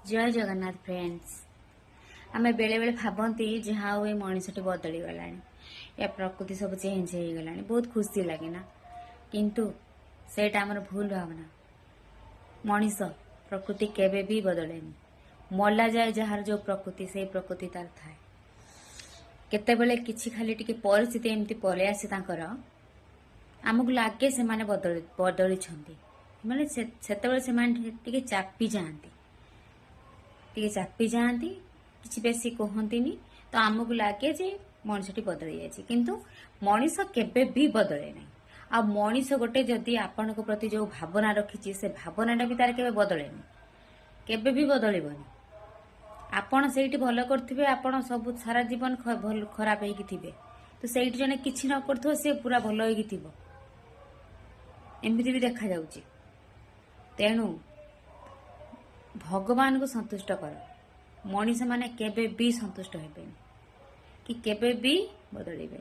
जय जगन्नाथ फ्रेंड्स। आम बेले बेले भावती जहाँ हुए मनीषटी बदली गला या प्रकृति सब चेंज हो गला बहुत खुशी लगे ना, किंतु सेटा आमर भूल भावना। मनीष प्रकृति केबे भी बदलेनी, मला जाए जार जो प्रकृति से प्रकृति तार थाए। केतेबेले किछि खाली टिके परिस्थिति एमती पले आसे तांकर आमको लागे से माने बदली छंती माने सेतेबेले से माने टिके चापी जाती किसी बेसी कहती तो आमको लगे जे मनीषटी बदली जाए, किंतु मनीष केबे भी बदले ना। आ मनीष गोटे जदि आपण प्रति जो भावना रखी से भावनाटा भी तार केबे बदले केबे भी बदलबनी। आपण सेठी भल करथिबे, आपण सब सारा जीवन खराब होइकी थिबे, तो सेठी जने किछि न करथो से पूरा भल होइकी थिबो, एमिति भी देखा जाउची। तेणु भगवान को संतुष्ट कर, मनीष माने केबे भी संतुष्ट हेबेनी कि केबे भी बदलिबे।